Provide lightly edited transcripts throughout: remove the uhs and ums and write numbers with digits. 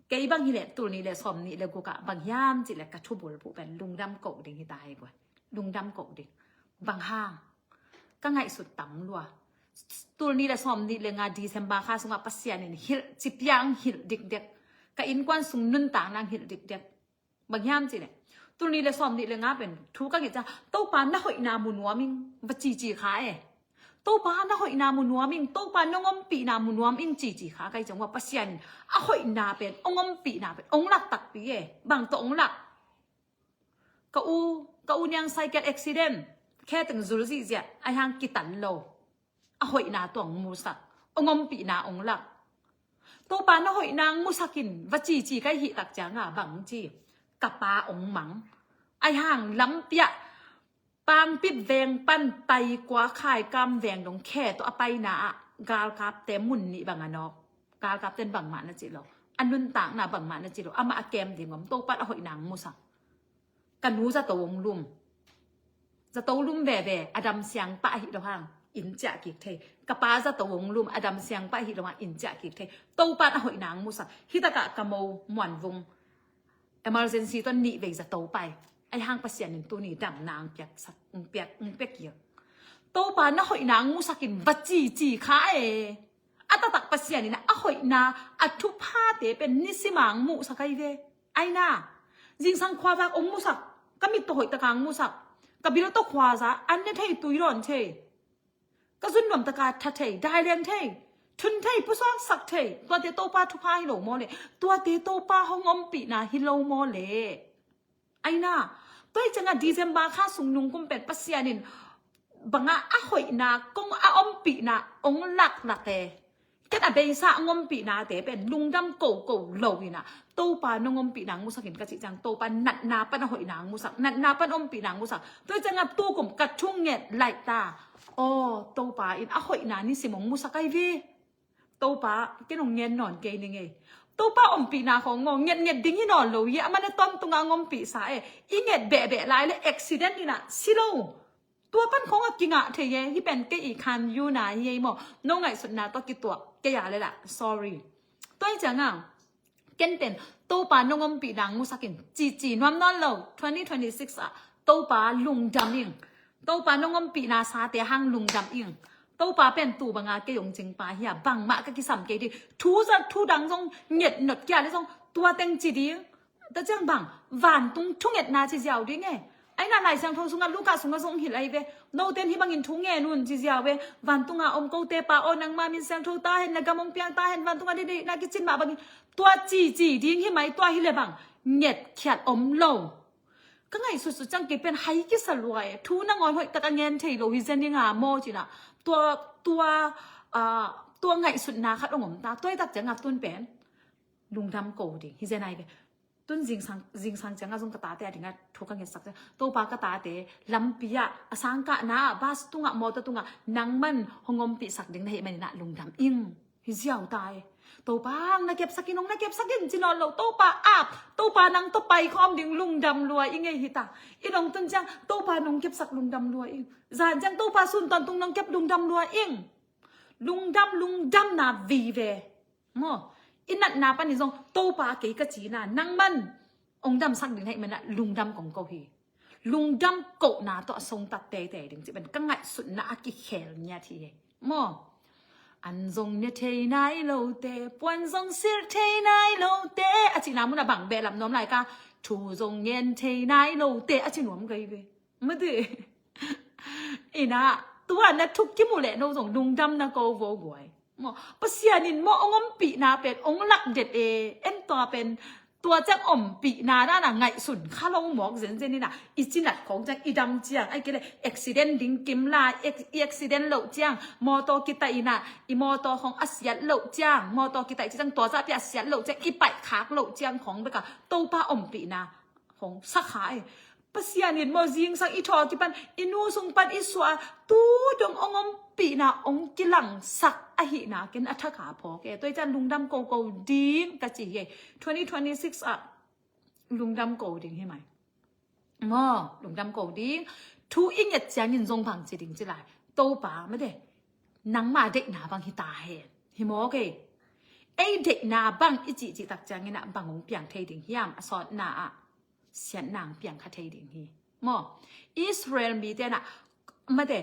cái bang hi lệ tụi này lệ xòm này lệกูcả bang yam chỉ là cả thu bồi bộ bên lùng đâm cổ đình hi tai quay lùng đâm cổ đình bang hang các ngày sụt tắm luôn tụi này lệ xòm này lệ ngà December khá sung ngà pasian này hil chip yang hil dik dik cái in quan sung nun tang nang hil dik dik bang yam chỉ này tụi này lệ xòm này lệ ngà bên thu các ngày cha tàu pan na hội na mun wa mình vật chỉ khai tàu pan na hội na mun wa mình tàu pan nông ông bị na mun wa mình chỉ khai cái trong wa pasian à hội na bên ông bị na bên ông lạc tắc bị bằng tổ ông lạc cậu nhang sai get accident khe từng rủi gì vậy ai hang kí tận lâu à hội na tuồng mua sạc ông bị na ông lạc tàu pan na hội na mua sakin và chỉ cái hiện tắc chả ngả bằng chỉ cặp ba ông mắng ai hang lắm bịa bangปิดแวงปั้นไตกว่าขายกำแวงดงแค่ตัวไปนะกาลกับเต็มมุนนี่บางอันนอกกาลกับเต็มบางมันนะจิโร่อันนุนต่างนะบางมันนะจิโร่อามาเกมดิ่งผมโตปัดหอยนางมุสักกันหูจะโตวงลุ่มจะโตลุ่มแบ่อดัมเสียงปะหิโรหังอินจะกิกเทกะป้าจะโตวงลุ่มอดัมเสียงปะหิโรหังอินจะกิกเทโตปัดหอยนางมุสักฮิตะกะกะโมหมวนวงemergency ต้นนี้เวงจะโตไปไอ้ห้างภาษาหนึ่งตัวนี้ดำนางเปียกเกี่ยวโตปานะหอยนางมูสักินวัจีข้าอัตตักภาษานี่นะอ่ะหอยนาอัทุพาเตเป็นนิสิมังมูสักไอเวไอ้น่ะจิงสังควาจากองมูสักก็มีตัวหอยตะกางมูสักกับบิลตัวควาซะอันนี้เทยตุยร้อนเทยก็สุนนวมตะกาทัดเทยได้เรียนเทยทุนเทยผู้สอนสักเทยตัวเตโตปาทุพาฮิโลโมเลตัวเตโตปาห้องอมปีนาฮิโลโมเลไอ้น่ะตัวจังอ่ะDecemberข้าสุงนุงกุมเป็ดปัสยานินบังอ่ะอ่ะหอยนากงอ่ะอมปีนาองหลักเตะก็อ่ะเบซ่างอมปีนาเตะเป็นลุงดำโกเหลวินะโตปานงอมปีนางมุสักเห็นกระจิจังโตปานัดนาปนหอยนางมุสักนัดนาปนอมปีนางมุสักตัวจังอ่ะตู้กลมกัดช่วงเงียไหลตาโอ้โตปาอินอ่ะหอยนานี่สิมงมุสักไอวีโตปาแกนงเงียนนอนเกยนี่ไงตัวป้าอมปีนาของงงเงียดิ้งที่นอนเลยอ่ะมันต้นตรงงอมปีสายอีเงียแบะลายเลยอุบิเหตุนี่นะสิโลตัวปั้นของกิงอ่ะเทยที่เป็นก็อีกคันยูนาเยี่ยมน้องไงสุดนาตัวกี่ตัวแกอย่าเลยล่ะ sorry ตัวจังอ่ะเก่งเป็นตัวป้านงอมปีนางมุสักินจีนวมนอนเลย2026อ่ะตัวป้าลุงดำอิงตัวป้านงอมปีนาซาเตหังลุงดำอิงตัวป้าเป็นตัวบางอาเกยงจริงป้าเฮียบังมากก็กิสัมเกดีทูดังทรงเหยียดหนดแก่เลยทรงตัวเต็งจีดีแต่จังบังหวานตุ้งทุ่งเหยียดนาจีเจียวด้วยไงไอ้น่าไหลสังทงสุงลูกกาสุงทรงหินไอเวโนเต็นที่บังอินทุ่งเงนุ่นจีเจียวเวหวานตุ้งอาอมโกเตป้าโอนังมามินสังทงตาเห็นนักมงเปียงตาเห็นหวานตุ้งอาดีนักกิจินมาบังตัวจีดิ้งที่ไหมตัวหิเลบังเหยียดเขียดอมโลก็ไงสุดจังเก็บเป็นไฮกิสลวยทูนังอ่อนหอยตะกันเงินเทโลวิเซนยังาโมจีน่ะตัวไงสุดนาคัดองมตาตัวตักจังงับตุนเป็นลุงดำโกดิฮิเจนไอเบตุนจิงสังจังงับซุงกตาเตะถึงงับทุกกันเงินสักตัวปากตาเตะลำปีอะสังกะนะบาสตุงะมอตตุงะนังมันหงมปีสักดึงในเหตุมันนะลุงดำอิงฮิเจียวตายตัวปางนักเก็บสักกินนักเก็บสักกินจีนอนเราตัวปาอาบตัวปานังตัวไปคอมดึงลุงดำรวยอิงไงฮิตาอีน้องตุนจังตัวปานงเก็บสักลุงดำรวยอิงจานจังตัวปาสุนตอนตุงน้องเก็บลุงดำรวยอิงลุงดำนาวีเวมออินัดนาปานิซงโตปาเกยกะจีนานังมันองดำสักดึงให้มันนะลุงดำของเกาฮีลุงดำโกนาตัวทรงตัดเตะดึงจะเป็นกังไงสุดนากิเขลเนี่ยทีมออันทรงเนี่ยเทนายโลเตปวนทรงสิเทนายโลเตอาจินามุนะบังเบลำน้อมไหลกาทูทรงเย็นเทนายโลเตอาจิหนวมเกยเวไม่ได้อีน่ะตัวนั้นทุกที่มูเล่โนส่งดุงดำนะโกโวบวยมอปัสยานินมอองปีนาเป็นองหลักเด็ดเอ็นตัวเป็นตัวจังอมปีนาด้านไงสุนข้าลงหมอกเซนนี่นะอีจินัดของจังอีดำเจียงไอ้เกลอุบิเหตุดิ้งกิมลาอุบิเหตุโลเจียงมอโตกิตาอีน่ะอีมอโตของอาเซียนโลเจียงมอโตกิตาจังตัวจะเป็นอาเซียนโลเจียงอีไปขากโลเจียงของไปกับโตป้าอมปีนาของสักขายปัสยานินมอจิงสังอีทอกิปันอินูสุงปันอิสวาตูดงองปีนาองกิลังสักอหินากินอัฐขาพอแกตัวจันลุงดำโกดิ้งกะจีเย่2026อ่ะลุงดำโกดิ้งใช่ไหมมอลุงดำโกดิ้งทูอิงยัดจานินทรงพังจีดิ้งจีไรโตป่าไม่ได้นังมาเด็กหนาบางฮิตาเห็นฮิโมเก ไอเด็กนาบังอิจิจิตักจังนะบังงเปียงเทดิงยามอสอดนาเสียนนางเปียงคาเทดิงฮีมออิสราเอลมีเดนะมาเด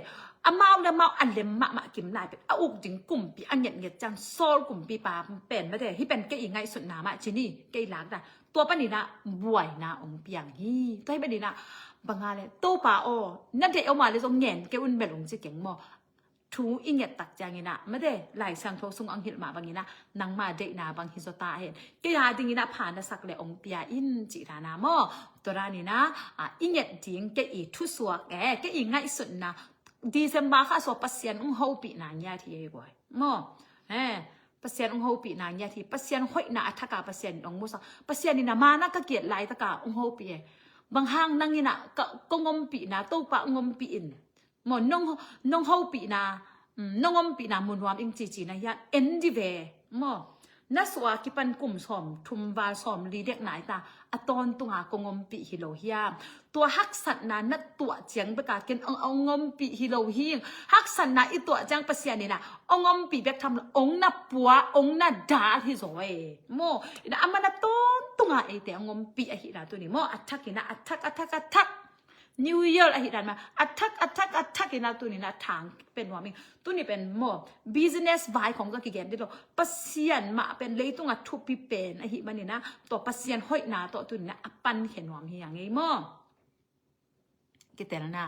อามาเดมาอันเลมมากิมนายเป็นอุกจิงกุ่มปีอันเหยียดจังโซลกุ่มปีปาเป็นมาเดที่เป็นเกยไงสุดนามาชินี่เกยหลักนะตัวปนีนะบวยนาองเปียงฮีตัวให้ปนีนะบางงานเลยตัวป่าโอนั่นเดเอามาเลยตรงเงินเกอุ่นเบลงจะเก่งมอทูอิงเงตักจางนะไม่ได้หลายสังทงซุงอังหิตมาบางนะนางมาเดนาบางฮิโซตาเห็นก็ยาดิงนะผ่านสักเลยองเปียอินจิรานามอตัวรานี่นะอิงเงจิงเกอีทุสวกเกอีง่ายสุดนะดีเซมบาค่ะสวปัสยันองเฮาปีนานยาทีเอ้บ่อยมอปัสยันองเฮาปีนานยาทีปัสยันห้อยนะอัฐกาปัสยันองมุสปัสยันนี่นะมานะก็เกียรติหลายตะกาองเฮาปีบางห้างนั่งนี่นะก็งมปีนะตู้ปะงมปีอินหมอนน้องเฮาปีนาน้องอมปีนามุนวามอิงจีนะยะเอ็นดีเวมอนัสวากิปันกลุ่มสอมทุมวาสอมลีเด็กไหนตาอตอนตัวกงอมปีฮิโลฮิยามตัวฮักสัตนานัดตัวเจียงประกาศเกณฑ์เอางอมปีฮิโลฮิงฮักสันนาอีตัวจังปัสยานี่นะเอางอมปีแบบทำองนับปัวองนัดดาที่สวยมอนะอามันต้นตัวไอแต่งอมปีอหิราตัวนี้มออัทักนะอัทักนิวเยียร์อะไรดันมาอัทักนะตัวนี้นะทางเป็นว่ามิงตัวนี้เป็นโม business vibe ของก็กี่เกมที่เราปัสยันมาเป็นเลยตัวทุบปีเป็นไอหิมันนี่นะตัวปัสยันห้อยนาตัวนี้นะปันเห็นว่ามีอย่างงี้โมกี่แต่ละนะ